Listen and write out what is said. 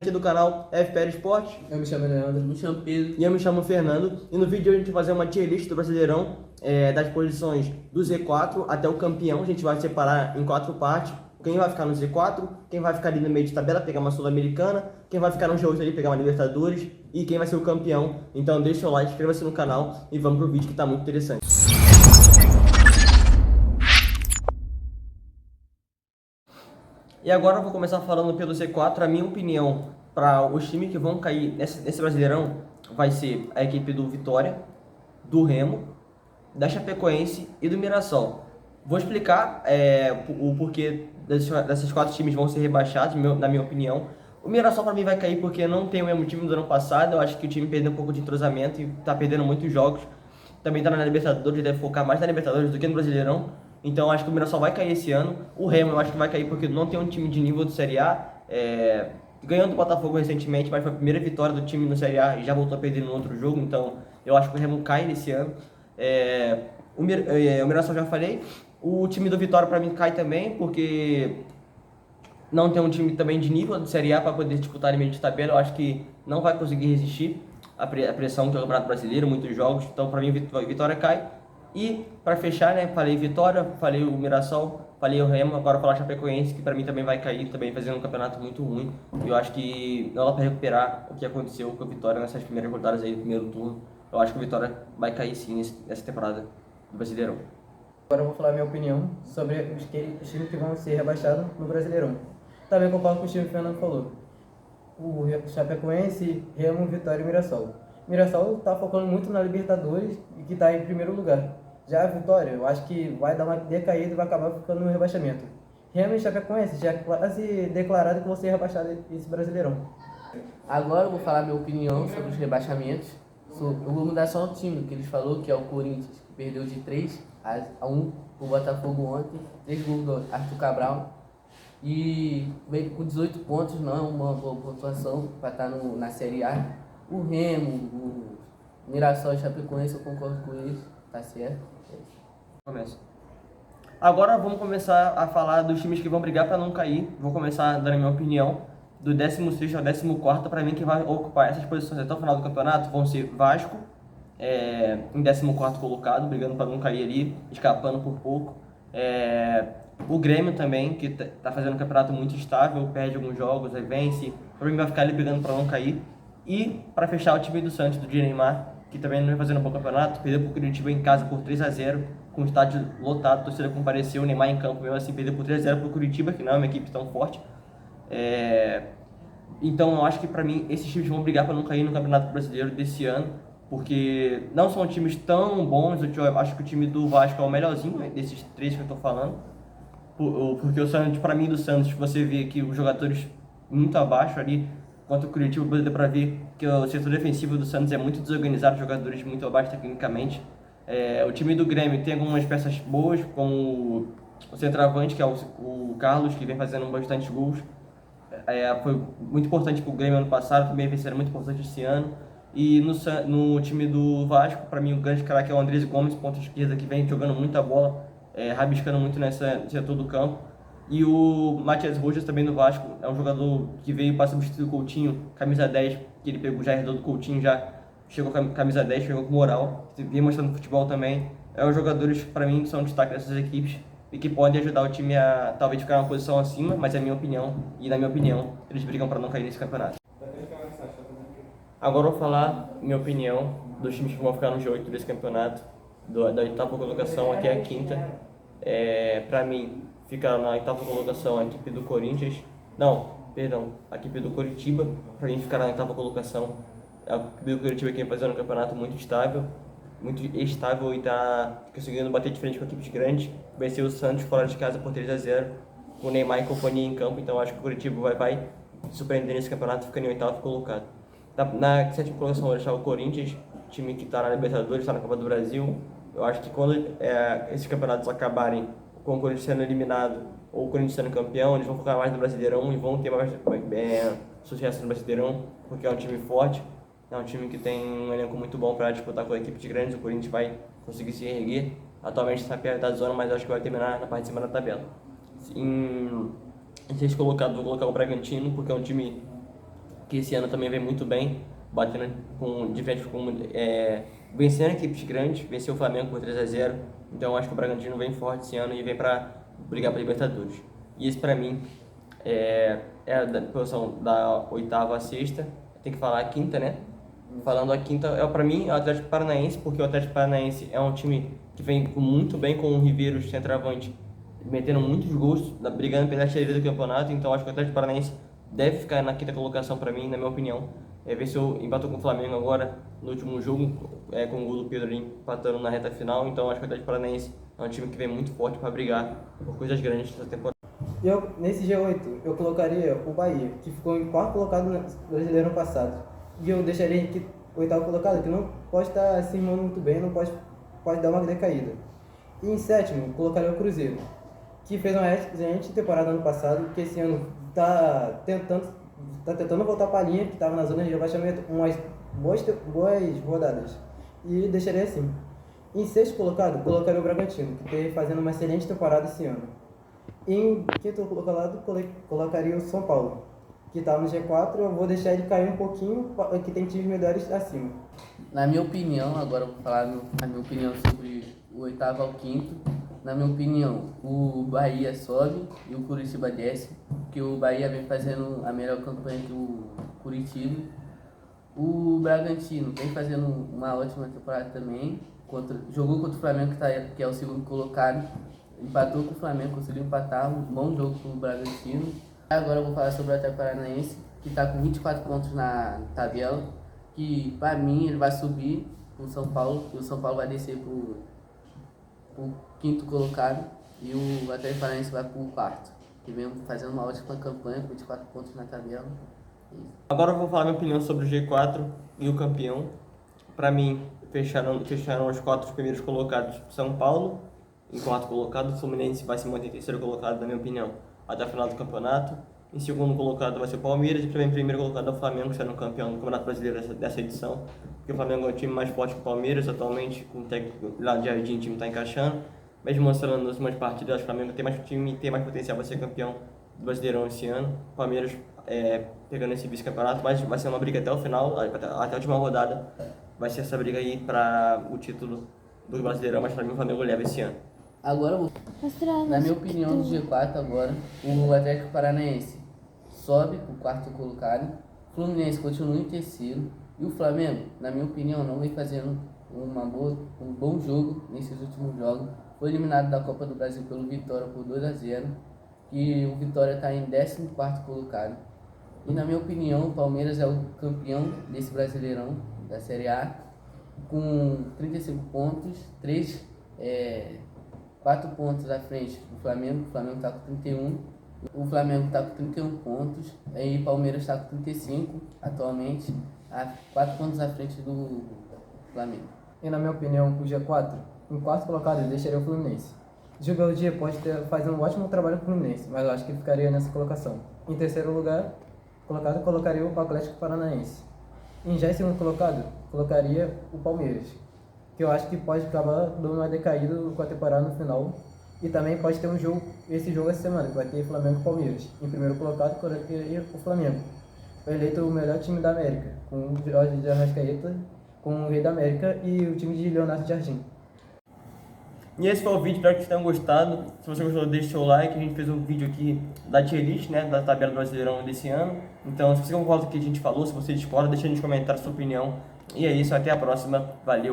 Aqui do canal FPL Esporte. Eu me chamo Leandro, me chamo Pedro. E eu me chamo Fernando. E no vídeo de hoje a gente vai fazer uma tier list do Brasileirão, das posições do Z4 até o campeão. A gente vai separar em 4 partes. Quem vai ficar no Z4, quem vai ficar ali no meio de tabela, pegar uma Sul-Americana, quem vai ficar no G8 ali, pegar uma Libertadores, e quem vai ser o campeão. Então deixa o seu like, inscreva-se no canal e vamos pro vídeo que tá muito interessante. E agora eu vou começar falando pelo Z4. A minha opinião para os times que vão cair nesse Brasileirão vai ser a equipe do Vitória, do Remo, da Chapecoense e do Mirassol. Vou explicar o porquê desses 4 times vão ser rebaixados, na minha opinião. O Mirassol para mim vai cair porque não tem o mesmo time do ano passado. Eu acho que o time perdeu um pouco de entrosamento e está perdendo muitos jogos. Também está na Libertadores, deve focar mais na Libertadores do que no Brasileirão. Então eu acho que o Mirassol vai cair esse ano. O Remo eu acho que vai cair porque não tem um time de nível do Série A. Ganhando do Botafogo recentemente, mas foi a primeira vitória do time no Série A e já voltou a perder no outro jogo. Então eu acho que o Remo cai nesse ano. O Mirassol já falei. O time do Vitória para mim cai também, porque não tem um time também de nível de Série A para poder disputar em meio de tabela. Eu acho que não vai conseguir resistir à pressão que é o Campeonato Brasileiro, muitos jogos. Então para mim Vitória cai. E para fechar, né, falei Vitória, falei o Mirassol, falei o Remo, agora falar Chapecoense, que para mim também vai cair, também fazendo um campeonato muito ruim. E eu acho que não dá para recuperar o que aconteceu com a Vitória nessas primeiras rodadas aí do primeiro turno. Eu acho que a Vitória vai cair sim nessa temporada do Brasileirão. Agora eu vou falar minha opinião sobre os times que vão ser rebaixados no Brasileirão. Também concordo com o time que o Fernando falou. O Chapecoense, Remo, Vitória e Mirassol. Mirassol está focando muito na Libertadores e que está em primeiro lugar. Já a Vitória, eu acho que vai dar uma decaída e vai acabar ficando no rebaixamento. Remo e Chapecoense já é quase declarado que vão ser rebaixados esse Brasileirão. Agora eu vou falar minha opinião sobre os rebaixamentos. Eu vou mudar só o time, que eles falou que é o Corinthians, que perdeu de 3-1 o Botafogo ontem, 3 gols do Arthur Cabral. E veio com 18 pontos, não é uma boa pontuação para estar na Série A. O Remo, o Mirassol e Chapecoense, eu concordo com eles, tá certo? Começa. Agora vamos começar a falar dos times que vão brigar para não cair. Vou começar dando a minha opinião. Do 16º ao 14º, para mim, que vai ocupar essas posições até o final do campeonato vão ser Vasco, em 14º colocado, brigando para não cair ali, escapando por pouco. O Grêmio também, que tá fazendo um campeonato muito estável, perde alguns jogos, aí vence. Para mim vai ficar ali brigando para não cair. E para fechar, o time do Santos, do Neymar, que também não vem fazendo um bom campeonato, perdeu para o Curitiba em casa por 3-0, com o estádio lotado, a torcida compareceu, o Neymar em campo mesmo assim, perdeu por 3-0 para o Curitiba, que não é uma equipe tão forte. Então eu acho que para mim esses times vão brigar para não cair no Campeonato Brasileiro desse ano, porque não são times tão bons. Eu acho que o time do Vasco é o melhorzinho, né, desses 3 que eu estou falando, porque o Santos, para mim, do Santos, você vê que os jogadores muito abaixo ali, contra o Curitiba, deu para ver que o setor defensivo do Santos é muito desorganizado, jogadores muito abaixo tecnicamente. O time do Grêmio tem algumas peças boas, como o centroavante, que é o Carlos, que vem fazendo bastante gols. Foi muito importante para o Grêmio ano passado, também vem sendo muito importante esse ano. E no time do Vasco, para mim, o grande craque é o Andrés Gomes, ponta esquerda, que vem jogando muita bola, rabiscando muito nesse setor do campo. E o Matias Rojas, também do Vasco, é um jogador que veio para substituir o Coutinho, camisa 10, que ele pegou, já herdou do Coutinho, já chegou com a camisa 10, chegou com moral, vem mostrando futebol também. Os jogadores, para mim, que são destaque dessas equipes e que podem ajudar o time a talvez ficar uma posição acima, mas é a minha opinião, e na minha opinião, eles brigam para não cair nesse campeonato. Agora eu vou falar minha opinião dos times que vão ficar no G8 desse campeonato, da 8ª colocação até a 5ª. Para mim, fica na 8ª colocação a equipe do Corinthians, a equipe do Curitiba, para mim ficar na 8ª colocação. A equipe do Curitiba que vem fazendo um campeonato muito estável e está conseguindo bater de frente com equipes grandes. Venceu o Santos fora de casa por 3-0, com o Neymar e companhia em campo. Então acho que o Curitiba vai surpreender nesse campeonato, ficando em 8º colocado. Na 7ª colocação eu vou deixar o Corinthians, time que está na Libertadores, está na Copa do Brasil. Eu acho que quando esses campeonatos acabarem com o Corinthians sendo eliminado ou o Corinthians sendo campeão, eles vão focar mais no Brasileirão e vão ter mais sucesso no Brasileirão, porque é um time forte. É um time que tem um elenco muito bom para disputar com equipes grandes. O Corinthians vai conseguir se erguer. Atualmente está perto da zona, mas acho que vai terminar na parte de cima da tabela. Em 6º colocado, vou colocar o Bragantino, porque é um time que esse ano também vem muito bem, batendo com diferentes vencendo equipes grandes, venceu o Flamengo por 3-0. Então acho que o Bragantino vem forte esse ano e vem para brigar para Libertadores. E esse para mim é a posição da oitava à sexta. Tem que falar a quinta, né? Falando a quinta, para mim, é o Atlético Paranaense, porque o Atlético Paranaense é um time que vem muito bem com o Riveiro, centroavante, metendo muitos gols, brigando pela artilharia do campeonato. Então acho que o Atlético Paranaense deve ficar na quinta colocação para mim, na minha opinião. Venceu, empatou com o Flamengo agora no último jogo, com o gol do Pedro empatando na reta final. Então acho que o Atlético Paranaense é um time que vem muito forte para brigar por coisas grandes essa temporada. Nesse G8, eu colocaria o Bahia, que ficou em quarto colocado no Brasileiro passado. E eu deixaria aqui o oitavo colocado, que não pode estar se irmando muito bem, não pode dar uma decaída. E em sétimo, colocaria o Cruzeiro, que fez uma excelente temporada ano passado, que esse ano está tentando voltar para a linha, que estava na zona de rebaixamento, umas boas rodadas. E deixaria assim. Em sexto colocado, colocaria o Bragantino, que está fazendo uma excelente temporada esse ano. Em quinto colocado, colocaria o São Paulo, que está no G4. Eu vou deixar ele cair um pouquinho, que tem times melhores acima. Na minha opinião, agora eu vou falar a minha opinião sobre o oitavo ao quinto. Na minha opinião, o Bahia sobe e o Curitiba desce, porque o Bahia vem fazendo a melhor campanha que o Curitiba. O Bragantino vem fazendo uma ótima temporada também, jogou contra o Flamengo, que é o segundo colocado, empatou com o Flamengo, conseguiu empatar, um bom jogo para o Bragantino. Agora eu vou falar sobre o Atlético Paranaense, que está com 24 pontos na tabela, que para mim ele vai subir com o São Paulo, e o São Paulo vai descer para o quinto colocado, e o Atlético Paranaense vai para o quarto, que vem fazendo uma ótima campanha com 24 pontos na tabela. Agora eu vou falar minha opinião sobre o G4 e o campeão. Para mim, fecharam os 4 primeiros colocados. São Paulo, em quarto colocado. O Fluminense vai se manter em terceiro colocado, na minha opinião, até a final do campeonato. Em segundo colocado vai ser o Palmeiras. E também em primeiro colocado é o Flamengo, sendo campeão do Campeonato Brasileiro dessa edição. Porque o Flamengo é o time mais forte que o Palmeiras atualmente, com o técnico lá de Jardim, o time está encaixando. Mesmo mostrando nas últimas partidas, o Flamengo tem mais potencial para ser campeão do Brasileirão esse ano. O Palmeiras pegando esse vice-campeonato, mas vai ser uma briga até o final, até a última rodada. Vai ser essa briga aí para o título do Brasileirão, mas para mim o Flamengo leva esse ano. Agora, na minha opinião, do G4 agora, o Atlético Paranaense sobe para o quarto colocado, o Fluminense continua em terceiro, e o Flamengo, na minha opinião, não vem fazendo um bom jogo nesses últimos jogos. Foi eliminado da Copa do Brasil pelo Vitória por 2-0, e o Vitória está em 14º colocado. E na minha opinião, o Palmeiras é o campeão desse Brasileirão, da Série A, com 35 pontos, 4 pontos à frente do Flamengo. O Flamengo está com 31, o Flamengo está com 31 pontos, e o Palmeiras está com 35 atualmente, 4 pontos à frente do Flamengo. E na minha opinião, o G4, em quarto colocado, eu deixaria o Fluminense. Gil Dia pode fazer um ótimo trabalho com o Fluminense, mas eu acho que ficaria nessa colocação. Em terceiro lugar, colocaria o Atlético Paranaense. Já em segundo colocado, colocaria o Palmeiras, que eu acho que pode acabar dando uma decaída com a temporada no final. E também pode ter esse jogo essa semana, que vai ter Flamengo e Palmeiras. Em primeiro colocado, colocaria o Flamengo. Foi eleito o melhor time da América, com o Jorge de Arrascaeta, com o Rei da América e o time de Leonardo Jardim. E esse foi o vídeo, espero que vocês tenham gostado. Se você gostou, deixe seu like. A gente fez um vídeo aqui da tier list, né, da tabela do Brasileirão desse ano. Então, se você concorda com o que a gente falou, se você discorda, deixa nos comentários a sua opinião. E é isso, até a próxima. Valeu!